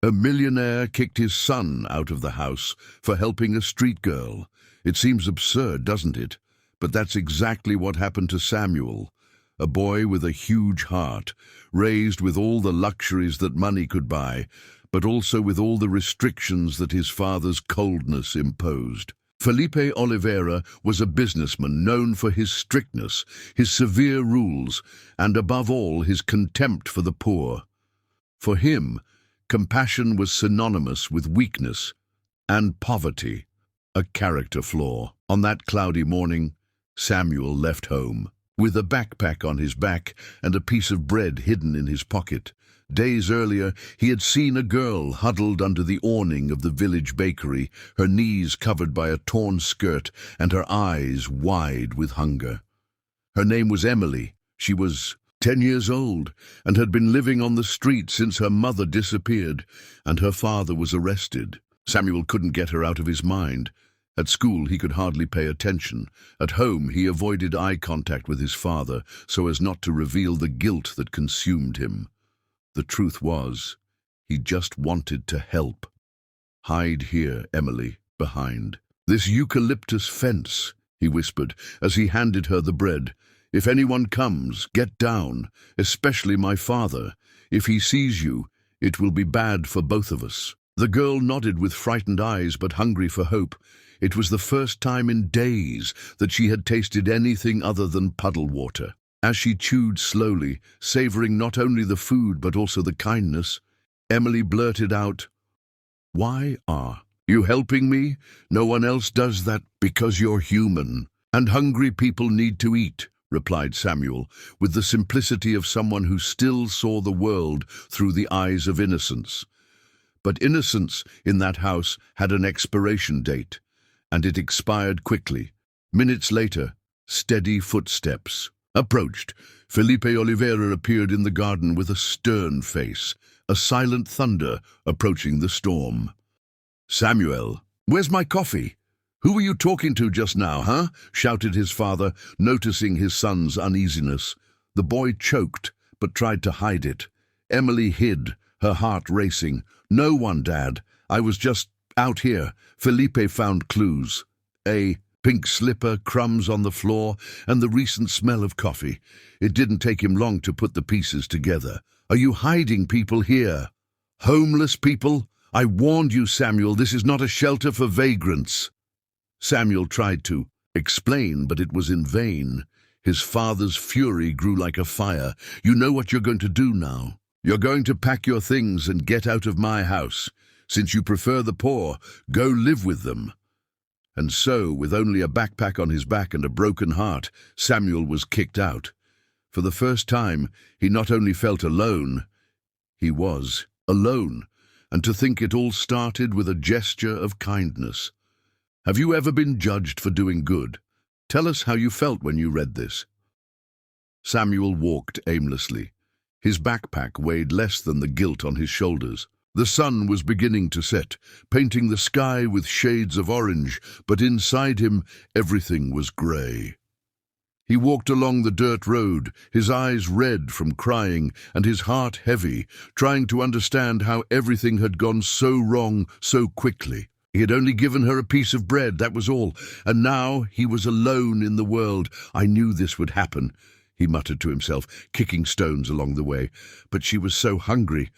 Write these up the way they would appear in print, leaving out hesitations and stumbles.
A millionaire kicked his son out of the house for helping a street girl. It seems absurd, doesn't it? But that's exactly what happened to Samuel, a boy with a huge heart, raised with all the luxuries that money could buy, but also with all the restrictions that his father's coldness imposed. Felipe Oliveira was a businessman known for his strictness, his severe rules, and above all his contempt for the poor. For him, compassion was synonymous with weakness and poverty, a character flaw. On that cloudy morning, Samuel left home, with a backpack on his back and a piece of bread hidden in his pocket. Days earlier, he had seen a girl huddled under the awning of the village bakery, her knees covered by a torn skirt and her eyes wide with hunger. Her name was Emily. She was 10 years old and had been living on the street since her mother disappeared and her father was arrested. Samuel couldn't get her out of his mind. At school, he could hardly pay attention. At home, he avoided eye contact with his father so as not to reveal the guilt that consumed him. The truth was, he just wanted to help. "Hide here, Emily, behind this eucalyptus fence," he whispered as he handed her the bread. "If anyone comes, get down, especially my father. If he sees you, it will be bad for both of us." The girl nodded with frightened eyes but hungry for hope. It was the first time in days that she had tasted anything other than puddle water. As she chewed slowly, savoring not only the food but also the kindness, Emily blurted out, "Why are you helping me? No one else does that because you're human. And hungry people need to eat," replied Samuel, with the simplicity of someone who still saw the world through the eyes of innocence. But innocence in that house had an expiration date, and it expired quickly. Minutes later, steady footsteps approached. Felipe Oliveira appeared in the garden with a stern face, a silent thunder approaching the storm. "Samuel, where's my coffee? Who were you talking to just now, huh?" shouted his father, noticing his son's uneasiness. The boy choked, but tried to hide it. Emily hid, her heart racing. "No one, Dad. I was just out here." Felipe found clues. A pink slipper, crumbs on the floor, and the recent smell of coffee. It didn't take him long to put the pieces together. "Are you hiding people here? Homeless people? I warned you, Samuel, this is not a shelter for vagrants." Samuel tried to explain, but it was in vain. His father's fury grew like a fire. "You know what you're going to do now. You're going to pack your things and get out of my house. Since you prefer the poor, go live with them." And so, with only a backpack on his back and a broken heart, Samuel was kicked out. For the first time, he not only felt alone, he was alone. And to think it all started with a gesture of kindness. Have you ever been judged for doing good? Tell us how you felt when you read this. Samuel walked aimlessly. His backpack weighed less than the guilt on his shoulders. The sun was beginning to set, painting the sky with shades of orange, but inside him everything was grey. He walked along the dirt road, his eyes red from crying and his heart heavy, trying to understand how everything had gone so wrong so quickly. He had only given her a piece of bread, that was all, and now he was alone in the world. "I knew this would happen," he muttered to himself, kicking stones along the way. But she was so hungry.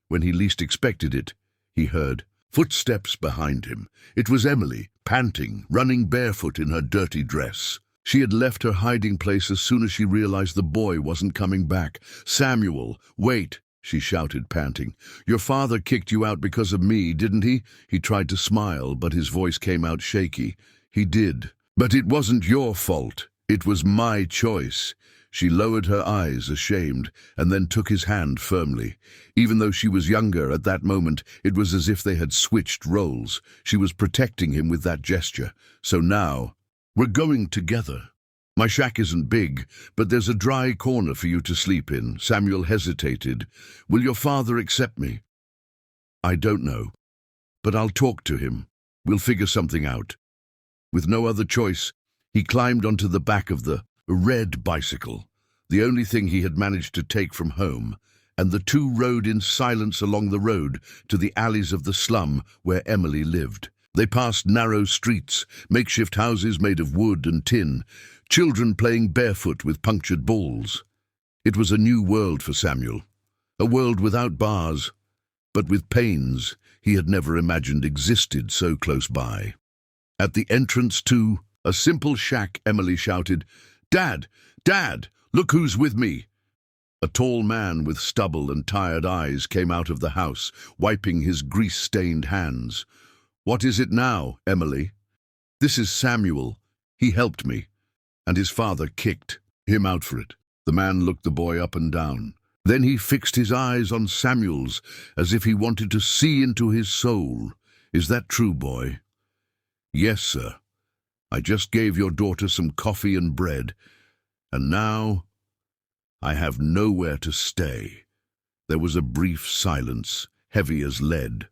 When he least expected it, he heard footsteps behind him. It was Emily, panting, running barefoot in her dirty dress. She had left her hiding place as soon as she realized the boy wasn't coming back. "Samuel, wait," she shouted, panting. "Your father kicked you out because of me, didn't he?" He tried to smile, but his voice came out shaky. "He did. But it wasn't your fault. It was my choice." She lowered her eyes, ashamed, and then took his hand firmly. Even though she was younger at that moment, it was as if they had switched roles. She was protecting him with that gesture. "So now, we're going together. My shack isn't big, but there's a dry corner for you to sleep in." Samuel hesitated. "Will your father accept me?" "I don't know, but I'll talk to him. We'll figure something out." With no other choice, he climbed onto the back of the red bicycle, the only thing he had managed to take from home, and the two rode in silence along the road to the alleys of the slum where Emily lived. They passed narrow streets, makeshift houses made of wood and tin, children playing barefoot with punctured balls. It was a new world for Samuel, a world without bars, but with pains he had never imagined existed so close by. At the entrance to a simple shack, Emily shouted, "Dad! Dad! Look who's with me!" A tall man with stubble and tired eyes came out of the house, wiping his grease-stained hands. "What is it now, Emily?" "This is Samuel. He helped me." And his father kicked him out for it. The man looked the boy up and down. Then he fixed his eyes on Samuel's as if he wanted to see into his soul. "Is that true, boy?" "Yes, sir. I just gave your daughter some coffee and bread, and now I have nowhere to stay." There was a brief silence, heavy as lead.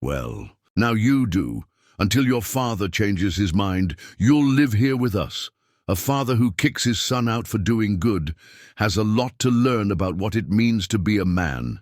"Well, now you do. Until your father changes his mind, you'll live here with us. A father who kicks his son out for doing good has a lot to learn about what it means to be a man."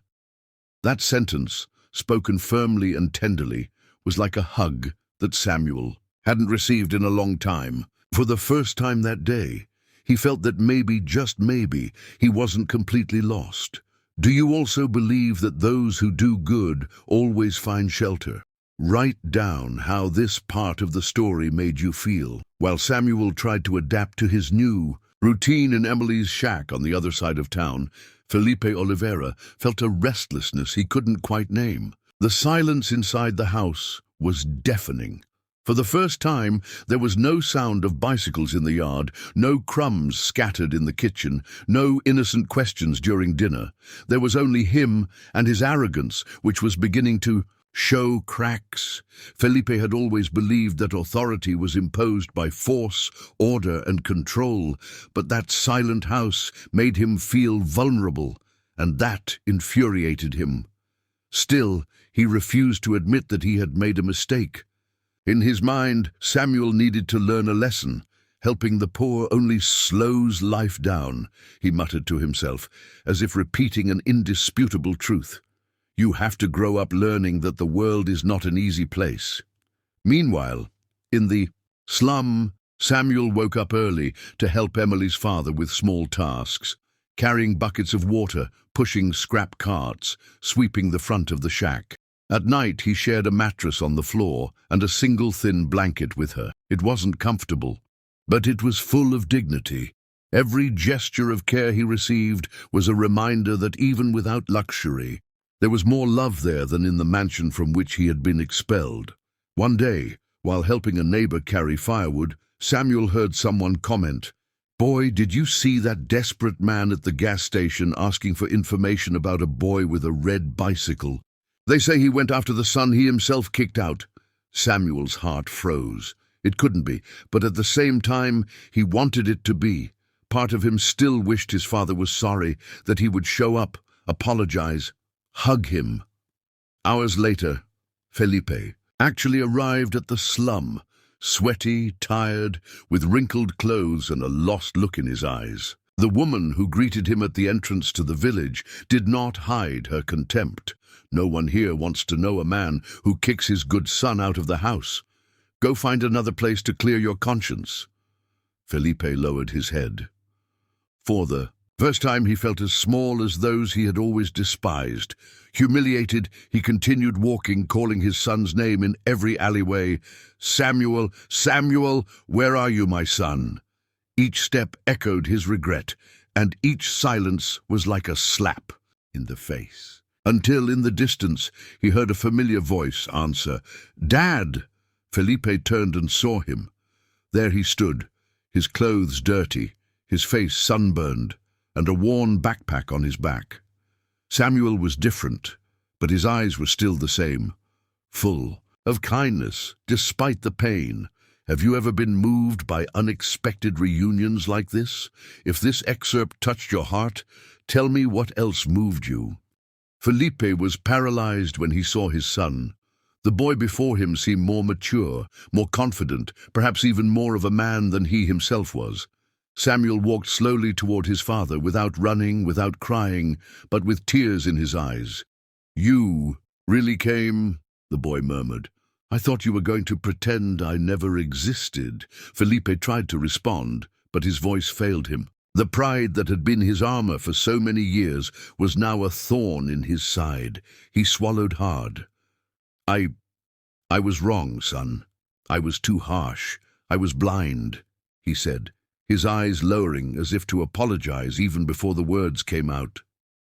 That sentence, spoken firmly and tenderly, was like a hug that Samuel hadn't received in a long time. For the first time that day, he felt that maybe, just maybe, he wasn't completely lost. Do you also believe that those who do good always find shelter? Write down how this part of the story made you feel. While Samuel tried to adapt to his new routine in Emily's shack on the other side of town, Felipe Oliveira felt a restlessness he couldn't quite name. The silence inside the house was deafening. For the first time, there was no sound of bicycles in the yard, no crumbs scattered in the kitchen, no innocent questions during dinner. There was only him and his arrogance, which was beginning to show cracks. Felipe had always believed that authority was imposed by force, order, and control, but that silent house made him feel vulnerable, and that infuriated him. Still, he refused to admit that he had made a mistake. In his mind, Samuel needed to learn a lesson. Helping the poor only slows life down, he muttered to himself, as if repeating an indisputable truth. You have to grow up learning that the world is not an easy place. Meanwhile, in the slum, Samuel woke up early to help Emily's father with small tasks, carrying buckets of water, pushing scrap carts, sweeping the front of the shack. At night, he shared a mattress on the floor and a single thin blanket with her. It wasn't comfortable, but it was full of dignity. Every gesture of care he received was a reminder that even without luxury, there was more love there than in the mansion from which he had been expelled. One day, while helping a neighbor carry firewood, Samuel heard someone comment, "Boy, did you see that desperate man at the gas station asking for information about a boy with a red bicycle? They say he went after the son he himself kicked out." Samuel's heart froze. It couldn't be, but at the same time, he wanted it to be. Part of him still wished his father was sorry, that he would show up, apologize, hug him. Hours later, Felipe actually arrived at the slum, sweaty, tired, with wrinkled clothes and a lost look in his eyes. The woman who greeted him at the entrance to the village did not hide her contempt. "No one here wants to know a man who kicks his good son out of the house. Go find another place to clear your conscience." Felipe lowered his head. For the first time, he felt as small as those he had always despised. Humiliated, he continued walking, calling his son's name in every alleyway. "Samuel, Samuel, where are you, my son?" Each step echoed his regret, and each silence was like a slap in the face. Until in the distance, he heard a familiar voice answer, "Dad!" Felipe turned and saw him. There he stood, his clothes dirty, his face sunburned, and a worn backpack on his back. Samuel was different, but his eyes were still the same, full of kindness, despite the pain. Have you ever been moved by unexpected reunions like this? If this excerpt touched your heart, tell me what else moved you. Felipe was paralyzed when he saw his son. The boy before him seemed more mature, more confident, perhaps even more of a man than he himself was. Samuel walked slowly toward his father, without running, without crying, but with tears in his eyes. "You really came?" the boy murmured. "I thought you were going to pretend I never existed." Felipe tried to respond, but his voice failed him. The pride that had been his armor for so many years was now a thorn in his side. He swallowed hard. I was wrong, son. I was too harsh. I was blind," he said, his eyes lowering as if to apologize even before the words came out.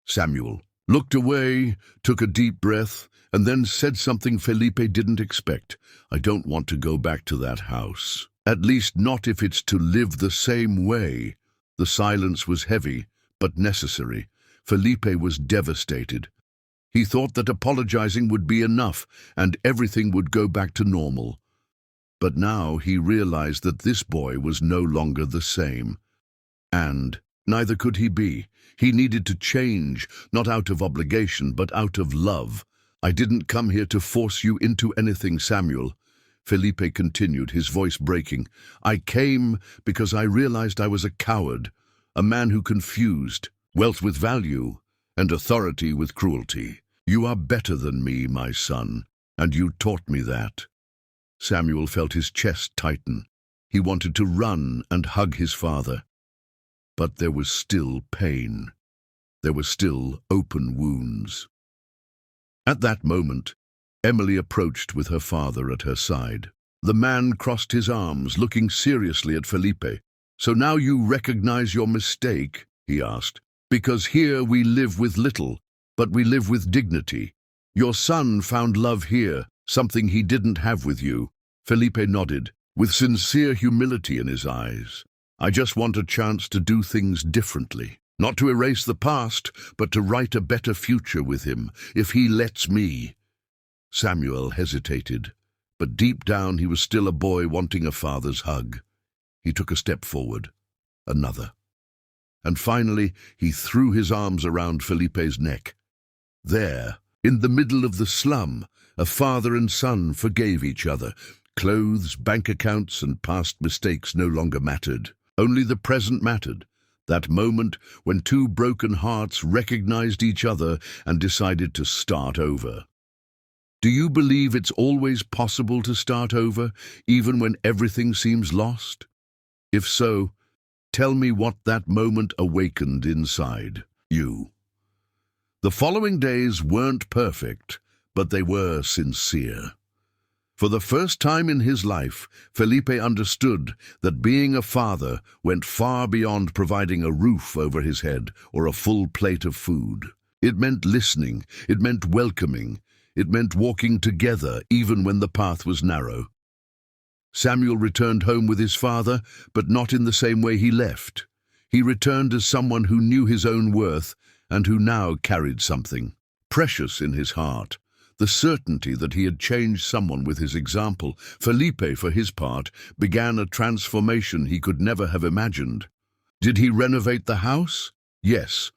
Samuel looked away, took a deep breath, and then said something Felipe didn't expect. "I don't want to go back to that house. At least not if it's to live the same way." The silence was heavy, but necessary. Felipe was devastated. He thought that apologizing would be enough, and everything would go back to normal. But now he realized that this boy was no longer the same. And neither could he be. He needed to change, not out of obligation, but out of love. "I didn't come here to force you into anything, Samuel," Felipe continued, his voice breaking. "I came because I realized I was a coward, a man who confused wealth with value and authority with cruelty. You are better than me, my son, and you taught me that." Samuel felt his chest tighten. He wanted to run and hug his father. But there was still pain. There were still open wounds. At that moment, Emily approached with her father at her side. The man crossed his arms, looking seriously at Felipe. "So now you recognize your mistake?" he asked. "Because here we live with little, but we live with dignity. Your son found love here, something he didn't have with you." Felipe nodded, with sincere humility in his eyes. "I just want a chance to do things differently. Not to erase the past, but to write a better future with him, if he lets me." Samuel hesitated, but deep down he was still a boy wanting a father's hug. He took a step forward, another. And finally, he threw his arms around Felipe's neck. There, in the middle of the slum, a father and son forgave each other. Clothes, bank accounts, and past mistakes no longer mattered. Only the present mattered. That moment when two broken hearts recognized each other and decided to start over. Do you believe it's always possible to start over, even when everything seems lost? If so, tell me what that moment awakened inside you. The following days weren't perfect, but they were sincere. For the first time in his life, Felipe understood that being a father went far beyond providing a roof over his head or a full plate of food. It meant listening, it meant welcoming, it meant walking together even when the path was narrow. Samuel returned home with his father, but not in the same way he left. He returned as someone who knew his own worth and who now carried something precious in his heart. The certainty that he had changed someone with his example. Felipe, for his part, began a transformation he could never have imagined. Did he renovate the house? Yes.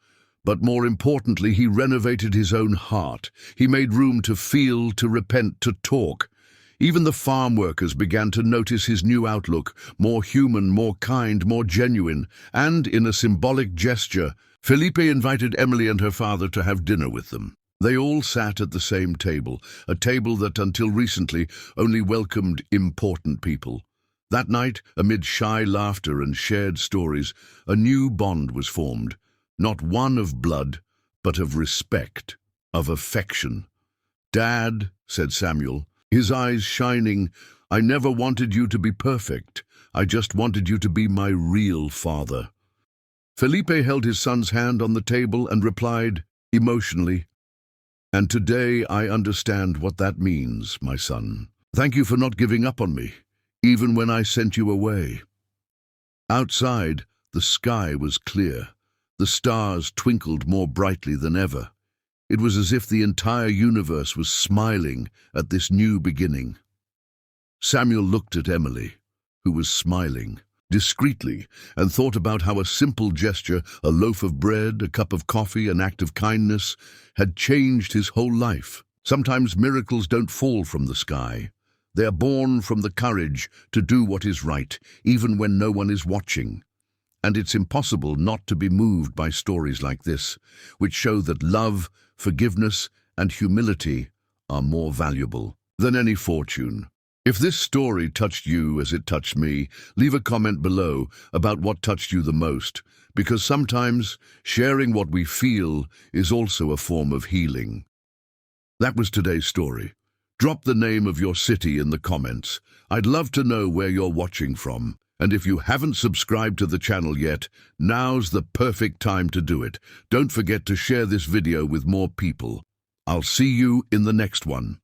But more importantly, he renovated his own heart. He made room to feel, to repent, to talk. Even the farm workers began to notice his new outlook, more human, more kind, more genuine. And, in a symbolic gesture, Felipe invited Emily and her father to have dinner with them. They all sat at the same table, a table that until recently only welcomed important people. That night, amid shy laughter and shared stories, a new bond was formed, not one of blood, but of respect, of affection. "Dad," said Samuel, his eyes shining, "I never wanted you to be perfect. I just wanted you to be my real father." Felipe held his son's hand on the table and replied, emotionally, "And today I understand what that means, my son. Thank you for not giving up on me, even when I sent you away." Outside, the sky was clear. The stars twinkled more brightly than ever. It was as if the entire universe was smiling at this new beginning. Samuel looked at Emily, who was smiling discreetly, and thought about how a simple gesture, a loaf of bread, a cup of coffee, an act of kindness, had changed his whole life. Sometimes miracles don't fall from the sky. They are born from the courage to do what is right, even when no one is watching. And it's impossible not to be moved by stories like this, which show that love, forgiveness, and humility are more valuable than any fortune. If this story touched you as it touched me, leave a comment below about what touched you the most, because sometimes sharing what we feel is also a form of healing. That was today's story. Drop the name of your city in the comments. I'd love to know where you're watching from. And if you haven't subscribed to the channel yet, now's the perfect time to do it. Don't forget to share this video with more people. I'll see you in the next one.